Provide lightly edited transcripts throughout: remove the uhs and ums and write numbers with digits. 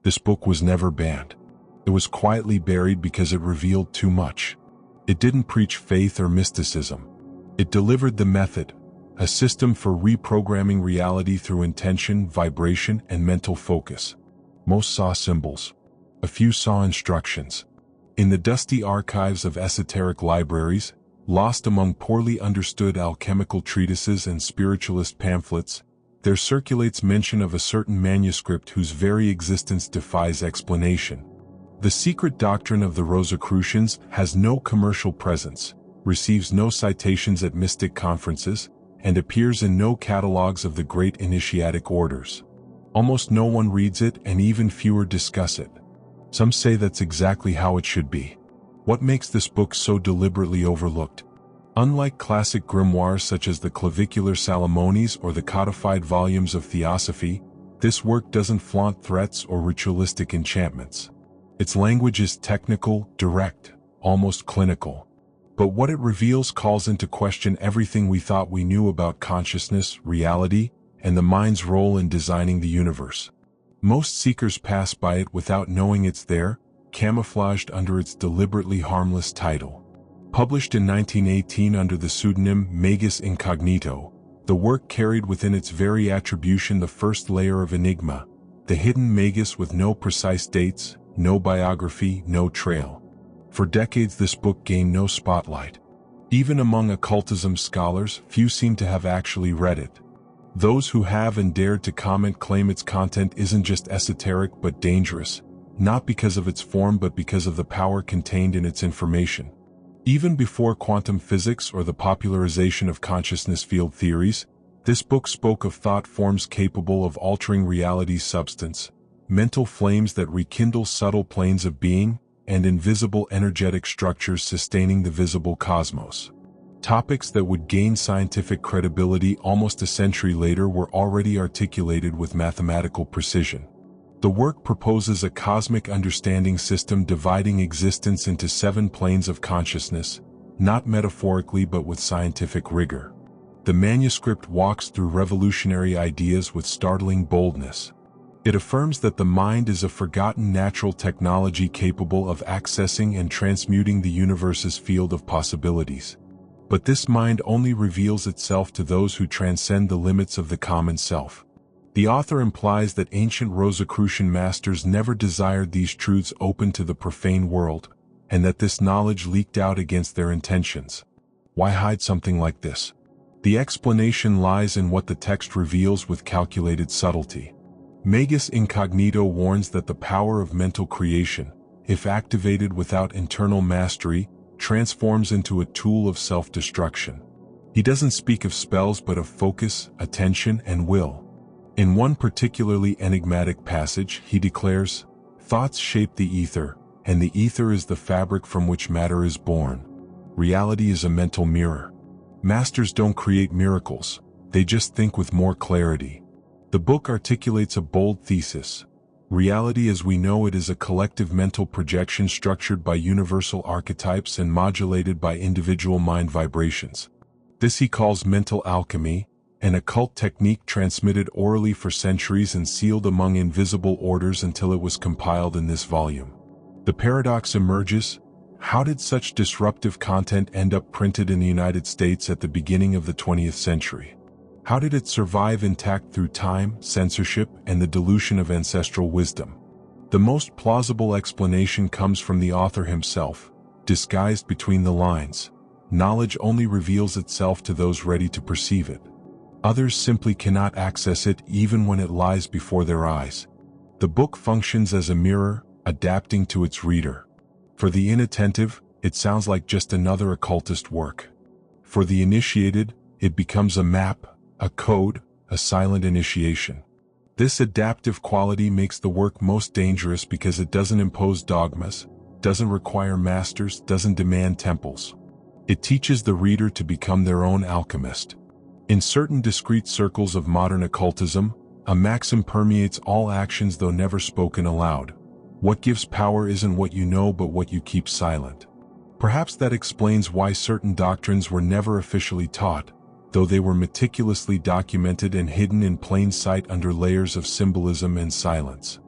This book was never banned. It was quietly buried because it revealed too much. It didn't preach faith or mysticism. It delivered the method, a system for reprogramming reality through intention, vibration, and mental focus. Most saw symbols. A few saw instructions. In the dusty archives of esoteric libraries, lost among poorly understood alchemical treatises and spiritualist pamphlets, there circulates mention of a certain manuscript whose very existence defies explanation. The Secret Doctrine of the Rosicrucians has no commercial presence, receives no citations at mystic conferences, and appears in no catalogues of the great initiatic orders. Almost no one reads it, and even fewer discuss it. Some say that's exactly how it should be. What makes this book so deliberately overlooked? Unlike classic grimoires such as the Clavicular Salamones or the codified volumes of Theosophy, this work doesn't flaunt threats or ritualistic enchantments. Its language is technical, direct, almost clinical. But what it reveals calls into question everything we thought we knew about consciousness, reality, and the mind's role in designing the universe. Most seekers pass by it without knowing it's there, camouflaged under its deliberately harmless title. Published in 1918 under the pseudonym Magus Incognito, the work carried within its very attribution the first layer of enigma, the hidden magus with no precise dates, no biography, no trail. For decades this book gained no spotlight. Even among occultism scholars, few seem to have actually read it. Those who have and dared to comment claim its content isn't just esoteric but dangerous, not because of its form but because of the power contained in its information. Even before quantum physics or the popularization of consciousness field theories, this book spoke of thought forms capable of altering reality's substance, mental flames that rekindle subtle planes of being, and invisible energetic structures sustaining the visible cosmos. Topics that would gain scientific credibility almost a century later were already articulated with mathematical precision. The work proposes a cosmic understanding system dividing existence into 7 planes of consciousness, not metaphorically but with scientific rigor. The manuscript walks through revolutionary ideas with startling boldness. It affirms that the mind is a forgotten natural technology capable of accessing and transmuting the universe's field of possibilities. But this mind only reveals itself to those who transcend the limits of the common self. The author implies that ancient Rosicrucian masters never desired these truths open to the profane world, and that this knowledge leaked out against their intentions. Why hide something like this? The explanation lies in what the text reveals with calculated subtlety. Magus Incognito warns that the power of mental creation, if activated without internal mastery, transforms into a tool of self-destruction. He doesn't speak of spells but of focus, attention, and will. In one particularly enigmatic passage, he declares, "Thoughts shape the ether, and the ether is the fabric from which matter is born. Reality is a mental mirror. Masters don't create miracles, they just think with more clarity." The book articulates a bold thesis. Reality as we know it is a collective mental projection structured by universal archetypes and modulated by individual mind vibrations. This he calls mental alchemy, an occult technique transmitted orally for centuries and sealed among invisible orders until it was compiled in this volume. The paradox emerges: how did such disruptive content end up printed in the United States at the beginning of the 20th century? How did it survive intact through time, censorship, and the dilution of ancestral wisdom? The most plausible explanation comes from the author himself, disguised between the lines. Knowledge only reveals itself to those ready to perceive it. Others simply cannot access it even when it lies before their eyes. The book functions as a mirror, adapting to its reader. For the inattentive, it sounds like just another occultist work. For the initiated, it becomes a map, a code, a silent initiation. This adaptive quality makes the work most dangerous because it doesn't impose dogmas, doesn't require masters, doesn't demand temples. It teaches the reader to become their own alchemist. In certain discrete circles of modern occultism, a maxim permeates all actions though never spoken aloud. What gives power isn't what you know but what you keep silent. Perhaps that explains why certain doctrines were never officially taught, though they were meticulously documented and hidden in plain sight under layers of symbolism and silence.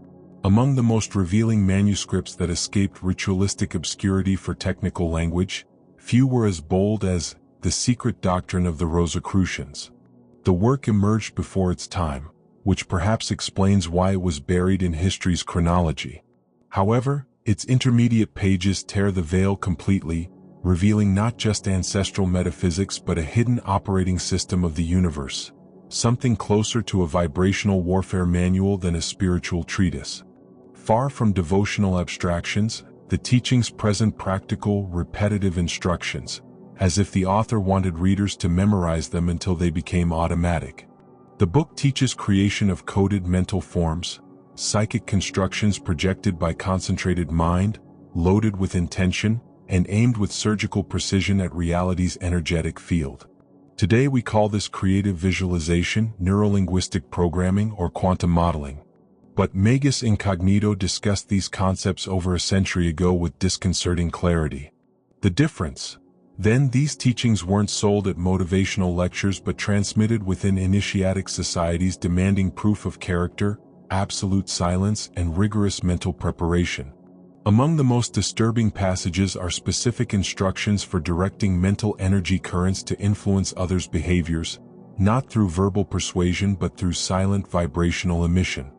Among the most revealing manuscripts that escaped ritualistic obscurity for technical language, few were as bold as the Secret Doctrine of the Rosicrucians. The work emerged before its time, which perhaps explains why it was buried in history's chronology. However, its intermediate pages tear the veil completely, revealing not just ancestral metaphysics but a hidden operating system of the universe, something closer to a vibrational warfare manual than a spiritual treatise. Far from devotional abstractions, the teachings present practical, repetitive instructions, as if the author wanted readers to memorize them until they became automatic. The book teaches creation of coded mental forms, psychic constructions projected by concentrated mind, loaded with intention, and aimed with surgical precision at reality's energetic field. Today we call this creative visualization, neurolinguistic programming, or quantum modeling. But Magus Incognito discussed these concepts over a century ago with disconcerting clarity. The difference? Then these teachings weren't sold at motivational lectures but transmitted within initiatic societies demanding proof of character, absolute silence, and rigorous mental preparation. Among the most disturbing passages are specific instructions for directing mental energy currents to influence others' behaviors, not through verbal persuasion but through silent vibrational emission.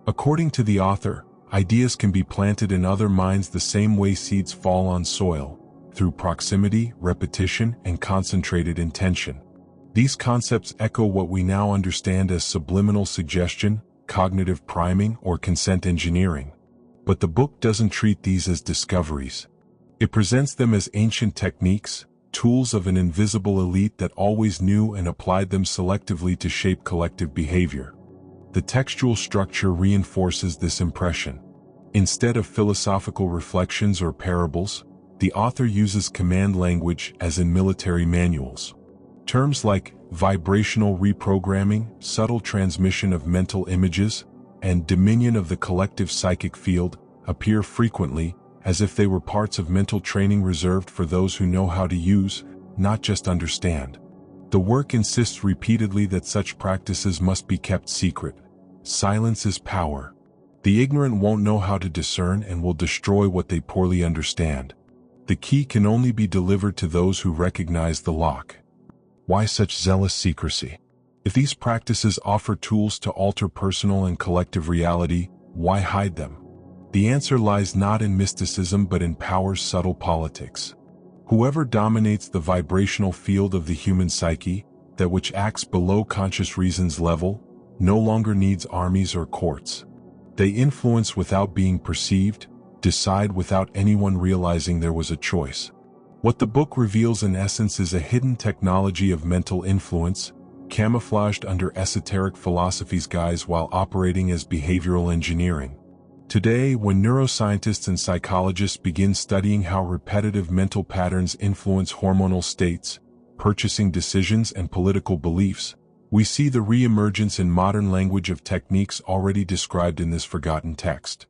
According to the author, ideas can be planted in other minds the same way seeds fall on soil, through proximity, repetition, and concentrated intention. These concepts echo what we now understand as subliminal suggestion, cognitive priming, or consent engineering. But the book doesn't treat these as discoveries. It presents them as ancient techniques, tools of an invisible elite that always knew and applied them selectively to shape collective behavior. The textual structure reinforces this impression. Instead of philosophical reflections or parables, the author uses command language as in military manuals. Terms like vibrational reprogramming, subtle transmission of mental images, and dominion of the collective psychic field appear frequently, as if they were parts of mental training reserved for those who know how to use, not just understand. The work insists repeatedly that such practices must be kept secret. Silence is power. The ignorant won't know how to discern and will destroy what they poorly understand. The key can only be delivered to those who recognize the lock. Why such zealous secrecy? If these practices offer tools to alter personal and collective reality, why hide them? The answer lies not in mysticism but in power's subtle politics. Whoever dominates the vibrational field of the human psyche, that which acts below conscious reason's level, no longer needs armies or courts. They influence without being perceived, decide without anyone realizing there was a choice. What the book reveals in essence is a hidden technology of mental influence, camouflaged under esoteric philosophy's guise while operating as behavioral engineering. Today, when neuroscientists and psychologists begin studying how repetitive mental patterns influence hormonal states, purchasing decisions, and political beliefs, we see the re-emergence in modern language of techniques already described in this forgotten text.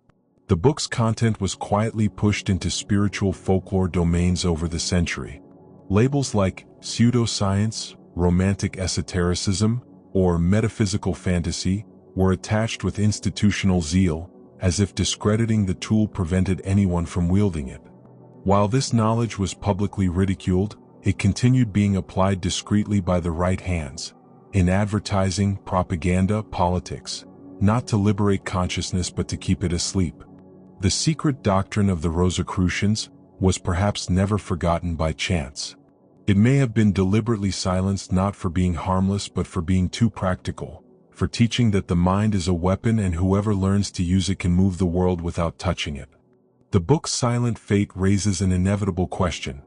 The book's content was quietly pushed into spiritual folklore domains over the century. Labels like pseudoscience, romantic esotericism, or metaphysical fantasy were attached with institutional zeal, as if discrediting the tool prevented anyone from wielding it. While this knowledge was publicly ridiculed, it continued being applied discreetly by the right hands, in advertising, propaganda, politics, not to liberate consciousness but to keep it asleep. The secret doctrine of the Rosicrucians was perhaps never forgotten by chance. It may have been deliberately silenced not for being harmless but for being too practical, for teaching that the mind is a weapon and whoever learns to use it can move the world without touching it. The book's silent fate raises an inevitable question.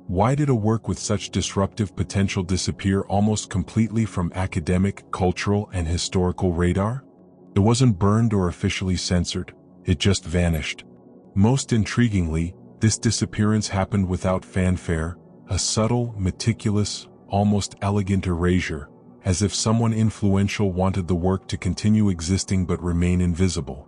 Why did a work with such disruptive potential disappear almost completely from academic, cultural, and historical radar? It wasn't burned or officially censored. It just vanished. Most intriguingly, this disappearance happened without fanfare, a subtle, meticulous, almost elegant erasure, as if someone influential wanted the work to continue existing but remain invisible.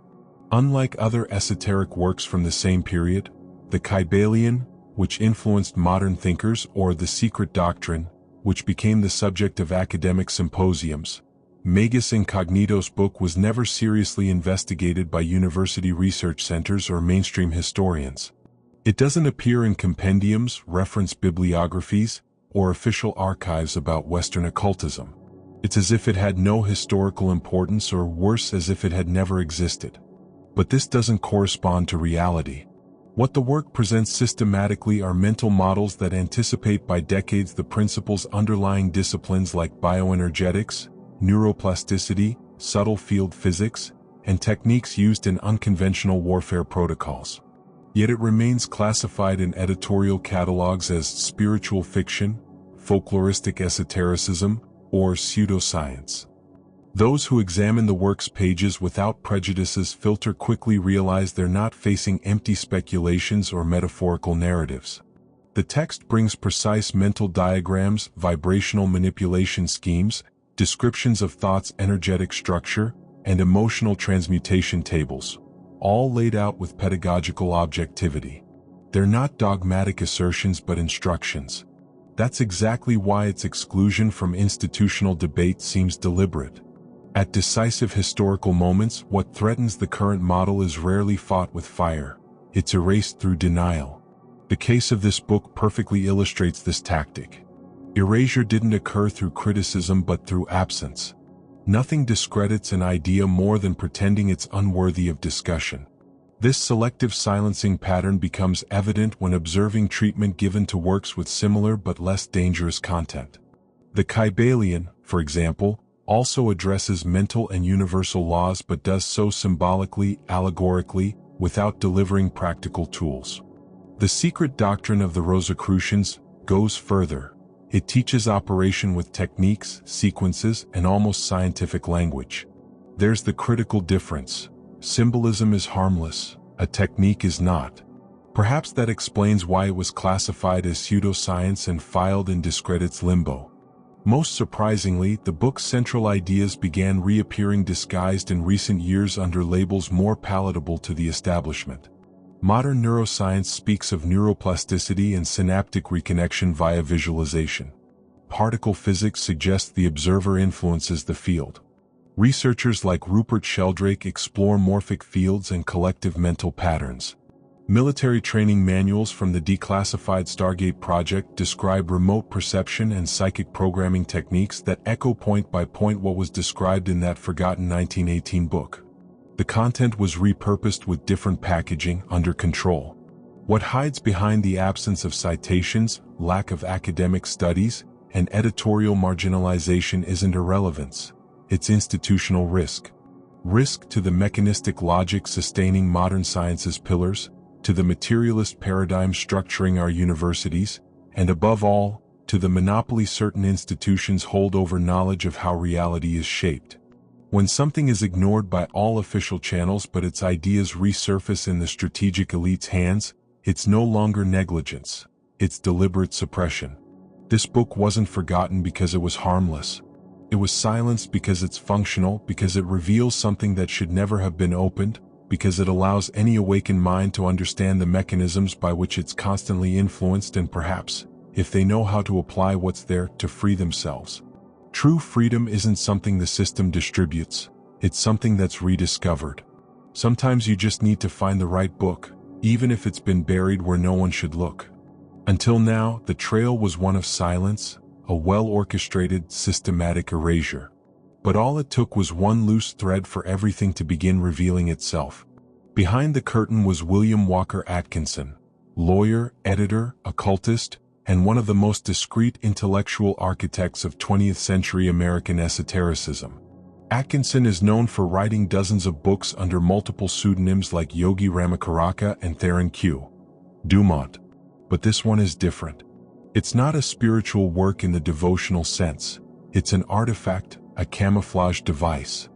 Unlike other esoteric works from the same period, the Kybalion, which influenced modern thinkers, or the Secret Doctrine, which became the subject of academic symposiums, Magus Incognitos book was never seriously investigated by university research centers or mainstream historians. It doesn't appear in compendiums, reference bibliographies, or official archives about Western occultism. It's as if it had no historical importance, or worse, as if it had never existed. But this doesn't correspond to reality. What the work presents systematically are mental models that anticipate by decades the principles underlying disciplines like bioenergetics, neuroplasticity, subtle field physics, and techniques used in unconventional warfare protocols. Yet it remains classified in editorial catalogs as spiritual fiction, folkloristic esotericism, or pseudoscience. Those who examine the work's pages without prejudices filter quickly realize they're not facing empty speculations or metaphorical narratives. The text brings precise mental diagrams, vibrational manipulation schemes, descriptions of thought's energetic structure, and emotional transmutation tables, all laid out with pedagogical objectivity. They're not dogmatic assertions but instructions. That's exactly why its exclusion from institutional debate seems deliberate. At decisive historical moments, what threatens the current model is rarely fought with fire. It's erased through denial. The case of this book perfectly illustrates this tactic. Erasure didn't occur through criticism but through absence. Nothing discredits an idea more than pretending it's unworthy of discussion. This selective silencing pattern becomes evident when observing treatment given to works with similar but less dangerous content. The Kybalion, for example, also addresses mental and universal laws but does so symbolically, allegorically, without delivering practical tools. The Secret Doctrine of the Rosicrucians goes further. It teaches operation with techniques, sequences, and almost scientific language. There's the critical difference. Symbolism is harmless, a technique is not. Perhaps that explains why it was classified as pseudoscience and filed in discredit's limbo. Most surprisingly, the book's central ideas began reappearing disguised in recent years under labels more palatable to the establishment. Modern neuroscience speaks of neuroplasticity and synaptic reconnection via visualization. Particle physics suggests the observer influences the field. Researchers like Rupert Sheldrake explore morphic fields and collective mental patterns. Military training manuals from the declassified Stargate project describe remote perception and psychic programming techniques that echo point by point what was described in that forgotten 1918 book. The content was repurposed with different packaging, under control. What hides behind the absence of citations, lack of academic studies, and editorial marginalization isn't irrelevance. It's institutional risk. Risk to the mechanistic logic sustaining modern science's pillars, to the materialist paradigm structuring our universities, and above all, to the monopoly certain institutions hold over knowledge of how reality is shaped. When something is ignored by all official channels but its ideas resurface in the strategic elite's hands, it's no longer negligence, it's deliberate suppression. This book wasn't forgotten because it was harmless. It was silenced because it's functional, because it reveals something that should never have been opened, because it allows any awakened mind to understand the mechanisms by which it's constantly influenced and perhaps, if they know how to apply what's there, to free themselves. True freedom isn't something the system distributes, it's something that's rediscovered. Sometimes you just need to find the right book, even if it's been buried where no one should look. Until now, the trail was one of silence, a well-orchestrated, systematic erasure. But all it took was one loose thread for everything to begin revealing itself. Behind the curtain was William Walker Atkinson, lawyer, editor, occultist, and one of the most discreet intellectual architects of 20th century American esotericism. Atkinson is known for writing dozens of books under multiple pseudonyms like Yogi Ramakaraka and Theron Q. Dumont. But this one is different. It's not a spiritual work in the devotional sense. It's an artifact, a camouflage device.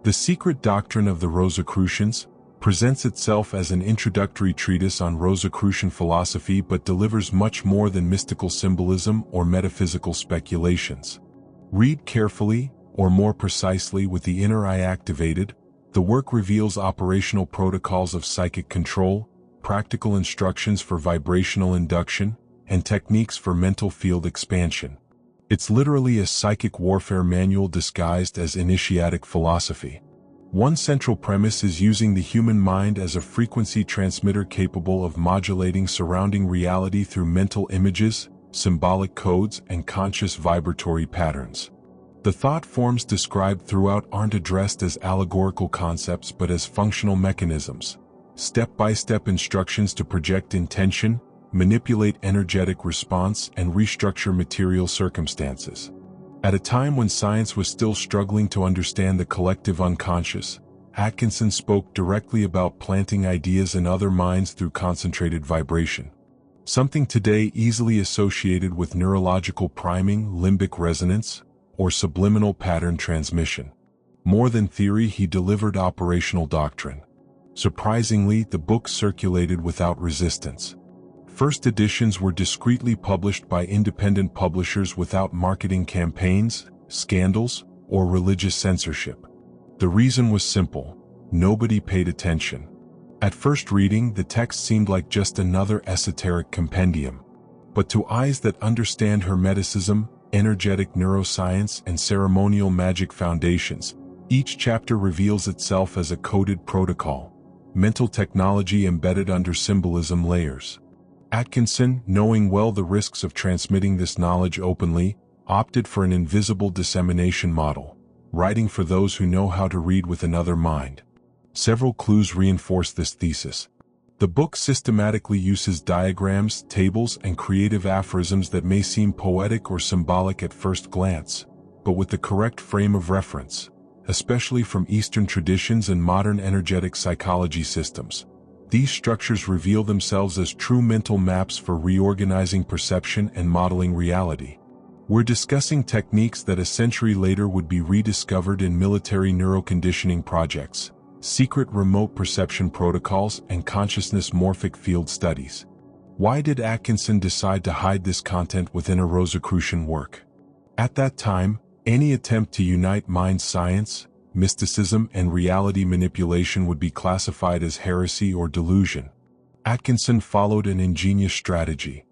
The Secret Doctrine of the Rosicrucians presents itself as an introductory treatise on Rosicrucian philosophy but delivers much more than mystical symbolism or metaphysical speculations. Read carefully, or more precisely with the inner eye activated, the work reveals operational protocols of psychic control, practical instructions for vibrational induction, and techniques for mental field expansion. It's literally a psychic warfare manual disguised as initiatic philosophy. One central premise is using the human mind as a frequency transmitter capable of modulating surrounding reality through mental images, symbolic codes, and conscious vibratory patterns. The thought forms described throughout aren't addressed as allegorical concepts but as functional mechanisms, step-by-step instructions to project intention, manipulate energetic response, and restructure material circumstances. At a time when science was still struggling to understand the collective unconscious, Atkinson spoke directly about planting ideas in other minds through concentrated vibration. Something today easily associated with neurological priming, limbic resonance, or subliminal pattern transmission. More than theory, he delivered operational doctrine. Surprisingly, the book circulated without resistance. First editions were discreetly published by independent publishers without marketing campaigns, scandals, or religious censorship. The reason was simple: nobody paid attention. At first reading, the text seemed like just another esoteric compendium. But to eyes that understand Hermeticism, energetic neuroscience, and ceremonial magic foundations, each chapter reveals itself as a coded protocol, mental technology embedded under symbolism layers. Atkinson, knowing well the risks of transmitting this knowledge openly, opted for an invisible dissemination model, writing for those who know how to read with another mind. Several clues reinforce this thesis. The book systematically uses diagrams, tables, and creative aphorisms that may seem poetic or symbolic at first glance, but with the correct frame of reference, especially from Eastern traditions and modern energetic psychology systems. These structures reveal themselves as true mental maps for reorganizing perception and modeling reality. We're discussing techniques that a century later would be rediscovered in military neuroconditioning projects, secret remote perception protocols, and consciousness morphic field studies. Why did Atkinson decide to hide this content within a Rosicrucian work? At that time, any attempt to unite mind science, mysticism, and reality manipulation would be classified as heresy or delusion. Atkinson followed an ingenious strategy.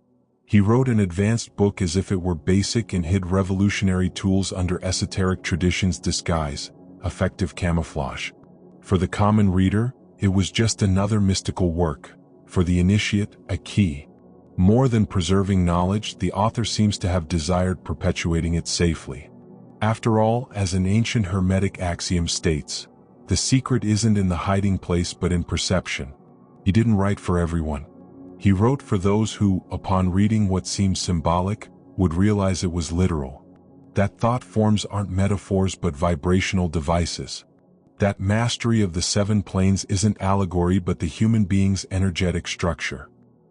He wrote an advanced book as if it were basic and hid revolutionary tools under esoteric traditions' disguise, effective camouflage. For the common reader, it was just another mystical work. For the initiate, a key. More than preserving knowledge, the author seems to have desired perpetuating it safely. After all, as an ancient Hermetic axiom states, the secret isn't in the hiding place but in perception. He didn't write for everyone. He wrote for those who, upon reading what seemed symbolic, would realize it was literal. That thought forms aren't metaphors but vibrational devices. That mastery of the seven planes isn't allegory but the human being's energetic structure.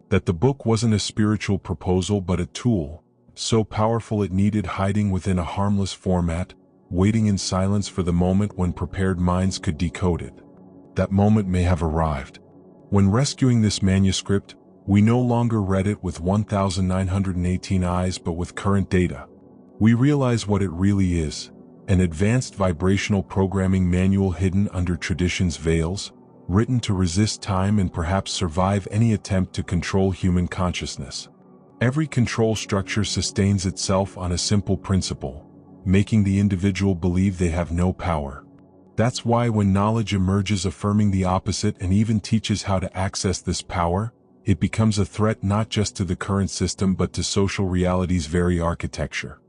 That the book wasn't a spiritual proposal but a tool, so powerful it needed hiding within a harmless format, waiting in silence for the moment when prepared minds could decode it. That moment may have arrived. When rescuing this manuscript, we no longer read it with 1,918 eyes but with current data. We realize what it really is: an advanced vibrational programming manual hidden under tradition's veils, written to resist time and perhaps survive any attempt to control human consciousness. Every control structure sustains itself on a simple principle: making the individual believe they have no power. That's why when knowledge emerges affirming the opposite and even teaches how to access this power, it becomes a threat not just to the current system but to social reality's very architecture.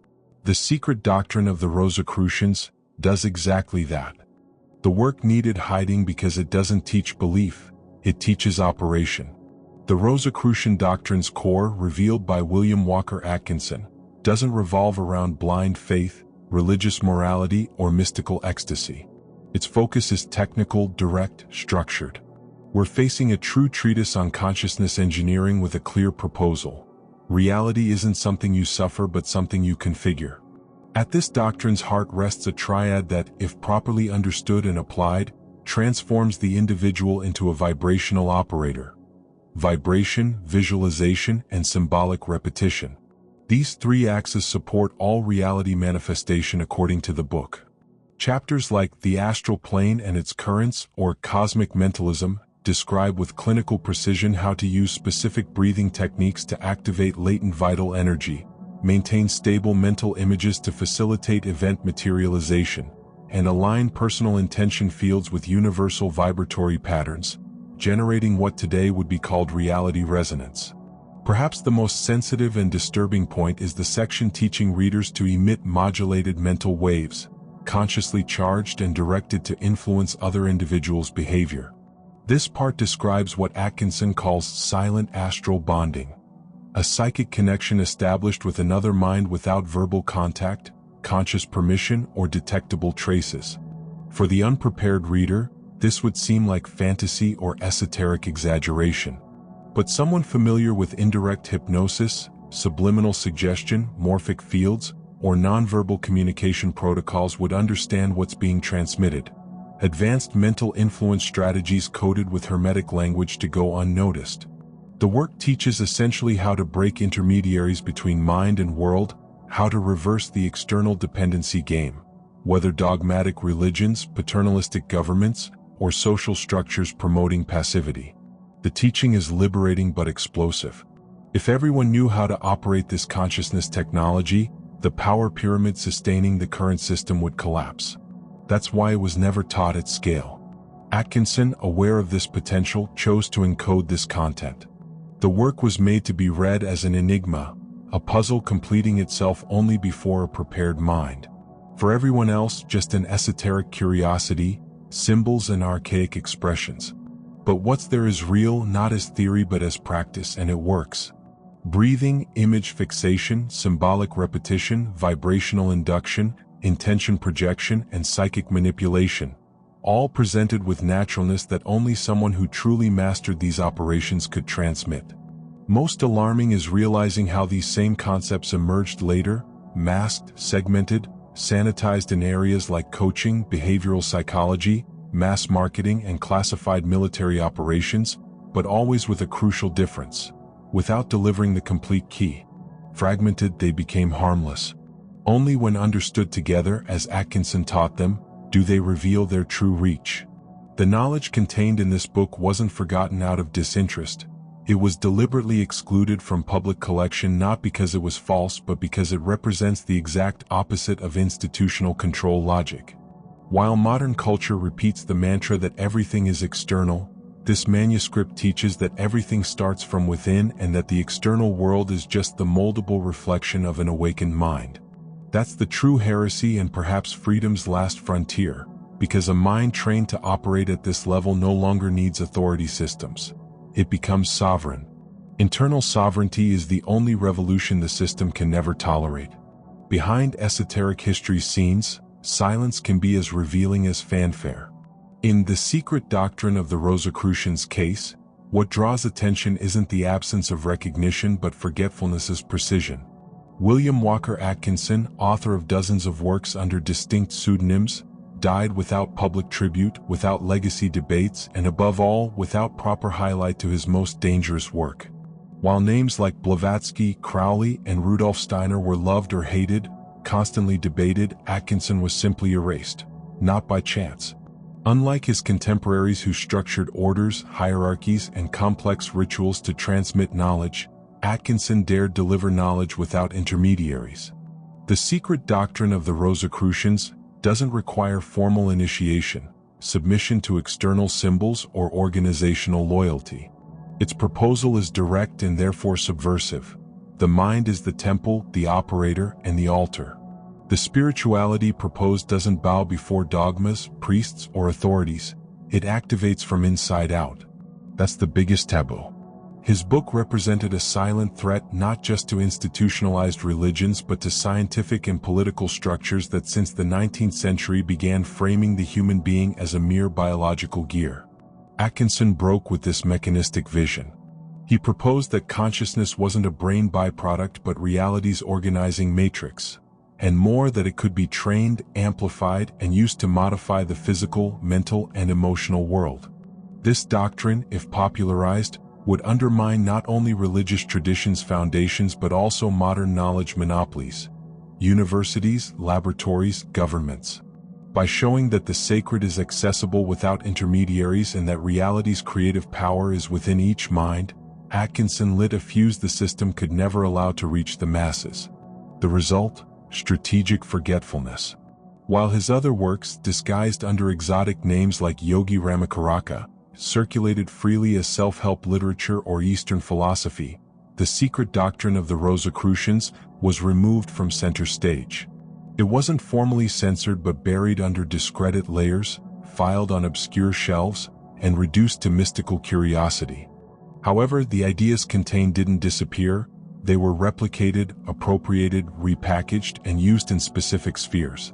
The Secret Doctrine of the Rosicrucians does exactly that. The work needed hiding because it doesn't teach belief, it teaches operation. The Rosicrucian doctrine's core, revealed by William Walker Atkinson, doesn't revolve around blind faith, religious morality, or mystical ecstasy. Its focus is technical, direct, structured. We're facing a true treatise on consciousness engineering with a clear proposal. Reality isn't something you suffer but something you configure. At this doctrine's heart rests a triad that, if properly understood and applied, transforms the individual into a vibrational operator. Vibration, visualization, and symbolic repetition. These three axes support all reality manifestation according to the book. Chapters like The Astral Plane and Its Currents or Cosmic Mentalism describe with clinical precision how to use specific breathing techniques to activate latent vital energy, maintain stable mental images to facilitate event materialization, and align personal intention fields with universal vibratory patterns, generating what today would be called reality resonance. Perhaps the most sensitive and disturbing point is the section teaching readers to emit modulated mental waves, consciously charged and directed to influence other individuals' behavior. This part describes what Atkinson calls silent astral bonding, a psychic connection established with another mind without verbal contact, conscious permission, or detectable traces. For the unprepared reader, this would seem like fantasy or esoteric exaggeration. But someone familiar with indirect hypnosis, subliminal suggestion, morphic fields, or nonverbal communication protocols would understand what's being transmitted. Advanced mental influence strategies coded with hermetic language to go unnoticed. The work teaches essentially how to break intermediaries between mind and world, how to reverse the external dependency game, whether dogmatic religions, paternalistic governments, or social structures promoting passivity. The teaching is liberating but explosive. If everyone knew how to operate this consciousness technology, the power pyramid sustaining the current system would collapse. That's why it was never taught at scale. Atkinson, aware of this potential, chose to encode this content. The work was made to be read as an enigma, a puzzle completing itself only before a prepared mind. For everyone else, just an esoteric curiosity, symbols and archaic expressions. But what's there is real, not as theory but as practice, and it works. Breathing, image fixation, symbolic repetition, vibrational induction, intention projection, and psychic manipulation, all presented with naturalness that only someone who truly mastered these operations could transmit. Most alarming is realizing how these same concepts emerged later, masked, segmented, sanitized in areas like coaching, behavioral psychology, mass marketing, and classified military operations, but always with a crucial difference. Without delivering the complete key. Fragmented, they became harmless. Only when understood together, as Atkinson taught them, do they reveal their true reach. The knowledge contained in this book wasn't forgotten out of disinterest. It was deliberately excluded from public collection not because it was false but because it represents the exact opposite of institutional control logic. While modern culture repeats the mantra that everything is external, this manuscript teaches that everything starts from within and that the external world is just the moldable reflection of an awakened mind. That's the true heresy and perhaps freedom's last frontier, because a mind trained to operate at this level no longer needs authority systems. It becomes sovereign. Internal sovereignty is the only revolution the system can never tolerate. Behind esoteric history scenes, silence can be as revealing as fanfare. In The Secret Doctrine of the Rosicrucians case, what draws attention isn't the absence of recognition but forgetfulness's precision. William Walker Atkinson, author of dozens of works under distinct pseudonyms, died without public tribute, without legacy debates, and above all, without proper highlight to his most dangerous work. While names like Blavatsky, Crowley, and Rudolf Steiner were loved or hated, constantly debated, Atkinson was simply erased, not by chance. Unlike his contemporaries who structured orders, hierarchies, and complex rituals to transmit knowledge, Atkinson dared deliver knowledge without intermediaries. The Secret Doctrine of the Rosicrucians doesn't require formal initiation, submission to external symbols, or organizational loyalty. Its proposal is direct and therefore subversive. The mind is the temple, the operator, and the altar. The spirituality proposed doesn't bow before dogmas, priests, or authorities. It activates from inside out. That's the biggest taboo. His book represented a silent threat not just to institutionalized religions but to scientific and political structures that since the 19th century began framing the human being as a mere biological gear. Atkinson broke with this mechanistic vision. He proposed that consciousness wasn't a brain byproduct but reality's organizing matrix, and more, that it could be trained, amplified, and used to modify the physical, mental, and emotional world. This doctrine, if popularized, would undermine not only religious traditions' foundations but also modern knowledge monopolies, universities, laboratories, governments. By showing that the sacred is accessible without intermediaries and that reality's creative power is within each mind, Atkinson lit a fuse the system could never allow to reach the masses. The result? Strategic forgetfulness. While his other works, disguised under exotic names like Yogi Ramakaraka, circulated freely as self-help literature or Eastern philosophy, the secret doctrine of the Rosicrucians was removed from center stage. It wasn't formally censored but buried under discredited layers, filed on obscure shelves, and reduced to mystical curiosity. However, the ideas contained didn't disappear. They were replicated, appropriated, repackaged, and used in specific spheres.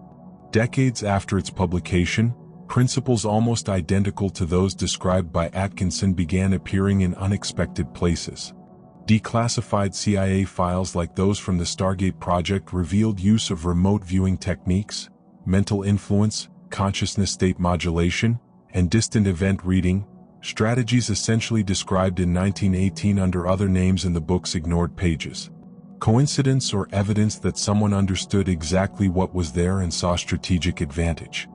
Decades after its publication, principles almost identical to those described by Atkinson began appearing in unexpected places. Declassified CIA files like those from the Stargate project revealed use of remote viewing techniques, mental influence, consciousness state modulation, and distant event reading, strategies essentially described in 1918 under other names in the book's ignored pages. Coincidence or evidence that someone understood exactly what was there and saw strategic advantage?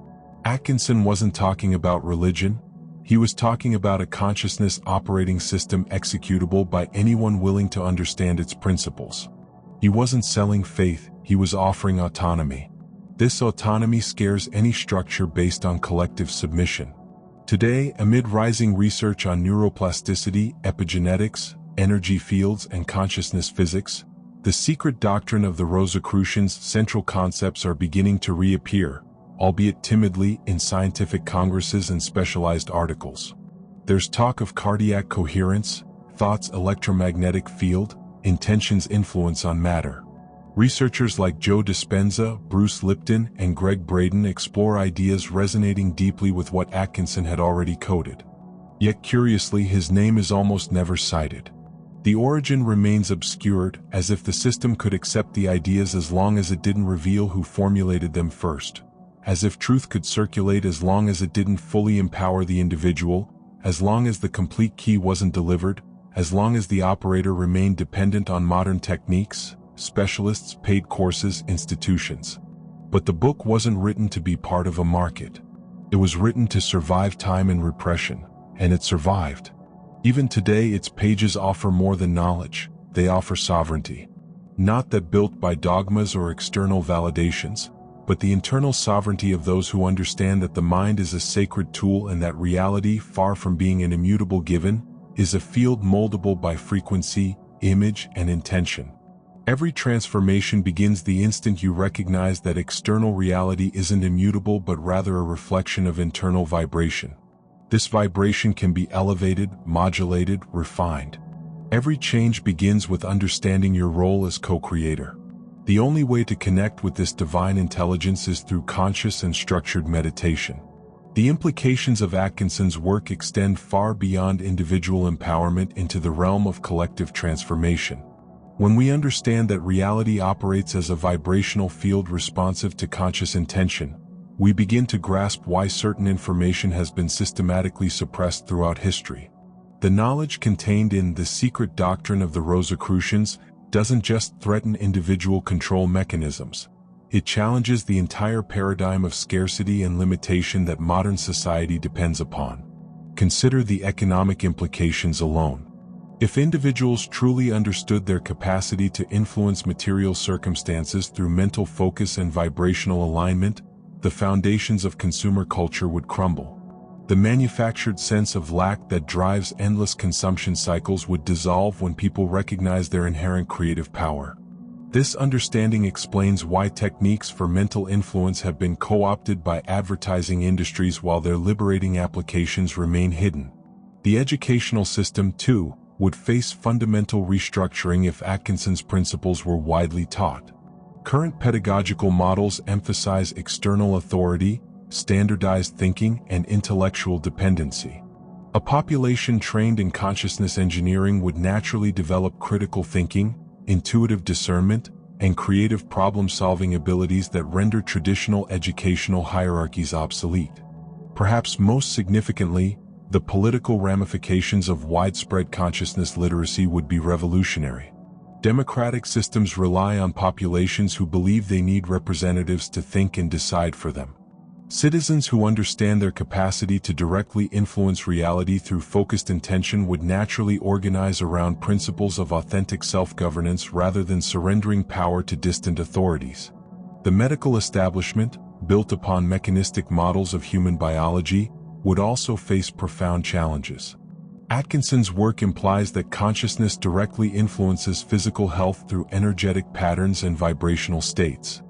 Atkinson wasn't talking about religion. He was talking about a consciousness operating system executable by anyone willing to understand its principles. He wasn't selling faith, he was offering autonomy. This autonomy scares any structure based on collective submission. Today, amid rising research on neuroplasticity, epigenetics, energy fields, and consciousness physics, the secret doctrine of the Rosicrucians' central concepts are beginning to reappear, albeit timidly, in scientific congresses and specialized articles. There's talk of cardiac coherence, thought's electromagnetic field, intention's influence on matter. Researchers like Joe Dispenza, Bruce Lipton, and Greg Braden explore ideas resonating deeply with what Atkinson had already coded. Yet curiously, his name is almost never cited. The origin remains obscured, as if the system could accept the ideas as long as it didn't reveal who formulated them first. As if truth could circulate as long as it didn't fully empower the individual, as long as the complete key wasn't delivered, as long as the operator remained dependent on modern techniques, specialists, paid courses, institutions. But the book wasn't written to be part of a market. It was written to survive time and repression, and it survived. Even today, its pages offer more than knowledge, they offer sovereignty. Not that built by dogmas or external validations, but the internal sovereignty of those who understand that the mind is a sacred tool and that reality, far from being an immutable given, is a field moldable by frequency, image, and intention. Every transformation begins the instant you recognize that external reality isn't immutable but rather a reflection of internal vibration. This vibration can be elevated, modulated, refined. Every change begins with understanding your role as co-creator. The only way to connect with this divine intelligence is through conscious and structured meditation. The implications of Atkinson's work extend far beyond individual empowerment into the realm of collective transformation. When we understand that reality operates as a vibrational field responsive to conscious intention, we begin to grasp why certain information has been systematically suppressed throughout history. The knowledge contained in The Secret Doctrine of the Rosicrucians doesn't just threaten individual control mechanisms. It challenges the entire paradigm of scarcity and limitation that modern society depends upon. Consider the economic implications alone. If individuals truly understood their capacity to influence material circumstances through mental focus and vibrational alignment, the foundations of consumer culture would crumble. The manufactured sense of lack that drives endless consumption cycles would dissolve when people recognize their inherent creative power. This understanding explains why techniques for mental influence have been co-opted by advertising industries while their liberating applications remain hidden. The educational system, too, would face fundamental restructuring if Atkinson's principles were widely taught. Current pedagogical models emphasize external authority, standardized thinking, and intellectual dependency. A population trained in consciousness engineering would naturally develop critical thinking, intuitive discernment, and creative problem-solving abilities that render traditional educational hierarchies obsolete. Perhaps most significantly, the political ramifications of widespread consciousness literacy would be revolutionary. Democratic systems rely on populations who believe they need representatives to think and decide for them. Citizens who understand their capacity to directly influence reality through focused intention would naturally organize around principles of authentic self-governance rather than surrendering power to distant authorities. The medical establishment, built upon mechanistic models of human biology, would also face profound challenges. Atkinson's work implies that consciousness directly influences physical health through energetic patterns and vibrational states.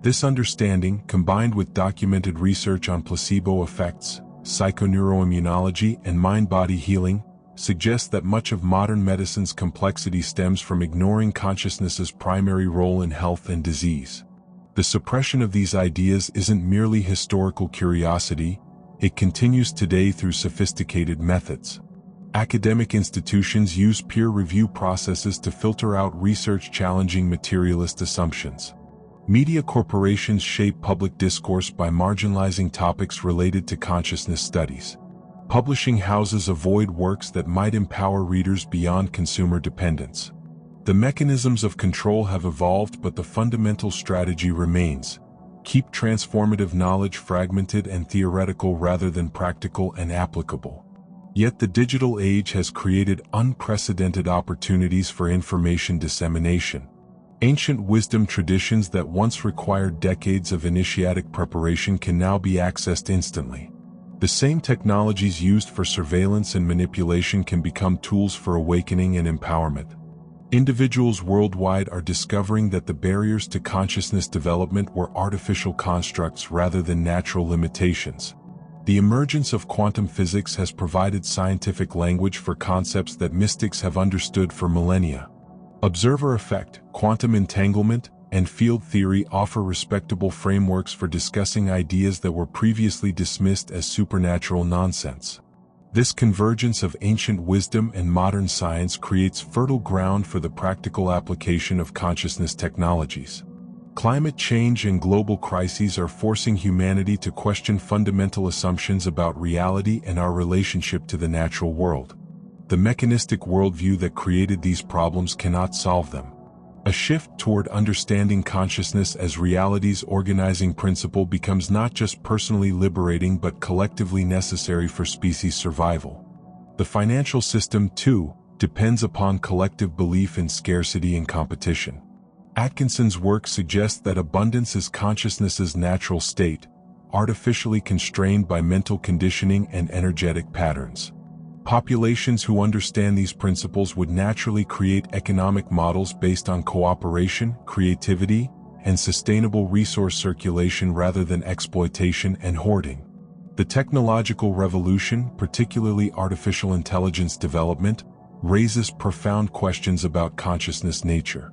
This understanding, combined with documented research on placebo effects, psychoneuroimmunology, and mind-body healing, suggests that much of modern medicine's complexity stems from ignoring consciousness's primary role in health and disease. The suppression of these ideas isn't merely historical curiosity, it continues today through sophisticated methods. Academic institutions use peer review processes to filter out research challenging materialist assumptions. Media corporations shape public discourse by marginalizing topics related to consciousness studies. Publishing houses avoid works that might empower readers beyond consumer dependence. The mechanisms of control have evolved, but the fundamental strategy remains: keep transformative knowledge fragmented and theoretical rather than practical and applicable. Yet the digital age has created unprecedented opportunities for information dissemination. Ancient wisdom traditions that once required decades of initiatic preparation can now be accessed instantly. The same technologies used for surveillance and manipulation can become tools for awakening and empowerment. Individuals worldwide are discovering that the barriers to consciousness development were artificial constructs rather than natural limitations. The emergence of quantum physics has provided scientific language for concepts that mystics have understood for millennia. Observer effect, quantum entanglement, and field theory offer respectable frameworks for discussing ideas that were previously dismissed as supernatural nonsense. This convergence of ancient wisdom and modern science creates fertile ground for the practical application of consciousness technologies. Climate change and global crises are forcing humanity to question fundamental assumptions about reality and our relationship to the natural world. The mechanistic worldview that created these problems cannot solve them. A shift toward understanding consciousness as reality's organizing principle becomes not just personally liberating but collectively necessary for species survival. The financial system, too, depends upon collective belief in scarcity and competition. Atkinson's work suggests that abundance is consciousness's natural state, artificially constrained by mental conditioning and energetic patterns. Populations who understand these principles would naturally create economic models based on cooperation, creativity, and sustainable resource circulation rather than exploitation and hoarding. The technological revolution, particularly artificial intelligence development, raises profound questions about consciousness nature.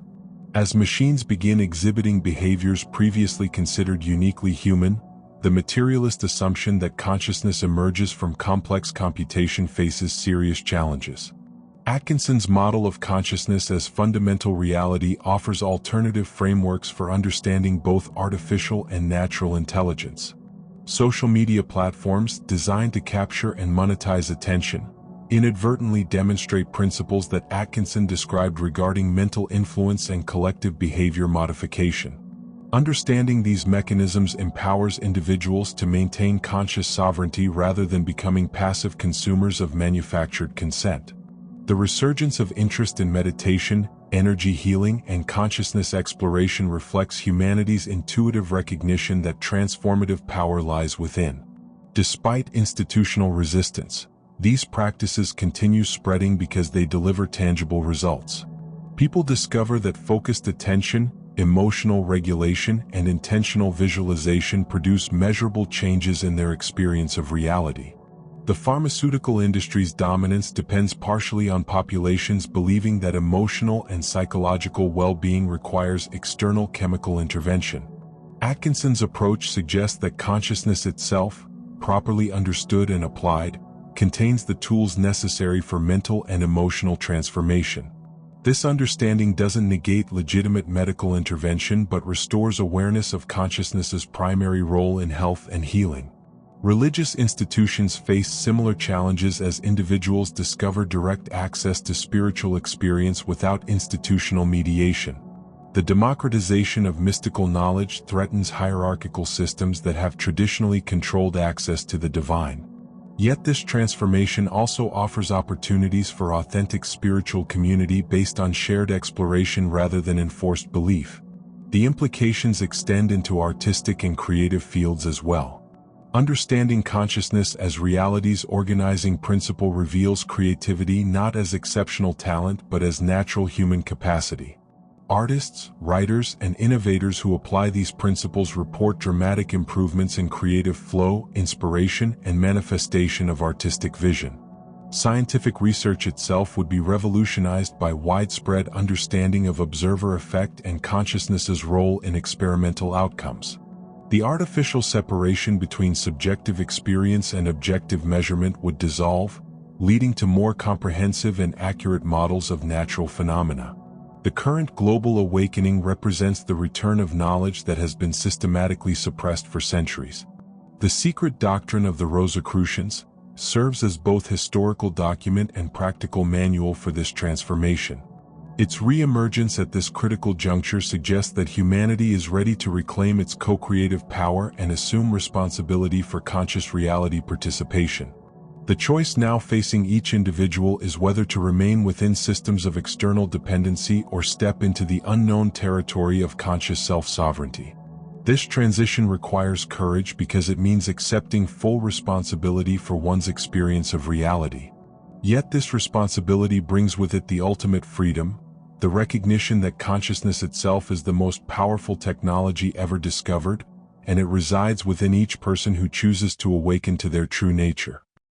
As machines begin exhibiting behaviors previously considered uniquely human, the materialist assumption that consciousness emerges from complex computation faces serious challenges. Atkinson's model of consciousness as fundamental reality offers alternative frameworks for understanding both artificial and natural intelligence. Social media platforms, designed to capture and monetize attention, inadvertently demonstrate principles that Atkinson described regarding mental influence and collective behavior modification. Understanding these mechanisms empowers individuals to maintain conscious sovereignty rather than becoming passive consumers of manufactured consent. The resurgence of interest in meditation, energy healing, and consciousness exploration reflects humanity's intuitive recognition that transformative power lies within. Despite institutional resistance, these practices continue spreading because they deliver tangible results. People discover that focused attention, emotional regulation, and intentional visualization produce measurable changes in their experience of reality. The pharmaceutical industry's dominance depends partially on populations believing that emotional and psychological well-being requires external chemical intervention. Atkinson's approach suggests that consciousness itself, properly understood and applied, contains the tools necessary for mental and emotional transformation. This understanding doesn't negate legitimate medical intervention but restores awareness of consciousness's primary role in health and healing. Religious institutions face similar challenges as individuals discover direct access to spiritual experience without institutional mediation. The democratization of mystical knowledge threatens hierarchical systems that have traditionally controlled access to the divine. Yet this transformation also offers opportunities for authentic spiritual community based on shared exploration rather than enforced belief. The implications extend into artistic and creative fields as well. Understanding consciousness as reality's organizing principle reveals creativity not as exceptional talent but as natural human capacity. Artists, writers, and innovators who apply these principles report dramatic improvements in creative flow, inspiration, and manifestation of artistic vision. Scientific research itself would be revolutionized by widespread understanding of observer effect and consciousness's role in experimental outcomes. The artificial separation between subjective experience and objective measurement would dissolve, leading to more comprehensive and accurate models of natural phenomena. The current global awakening represents the return of knowledge that has been systematically suppressed for centuries. The Secret Doctrine of the Rosicrucians serves as both historical document and practical manual for this transformation. Its re-emergence at this critical juncture suggests that humanity is ready to reclaim its co-creative power and assume responsibility for conscious reality participation. The choice now facing each individual is whether to remain within systems of external dependency or step into the unknown territory of conscious self-sovereignty. This transition requires courage because it means accepting full responsibility for one's experience of reality. Yet this responsibility brings with it the ultimate freedom, the recognition that consciousness itself is the most powerful technology ever discovered, and it resides within each person who chooses to awaken to their true nature.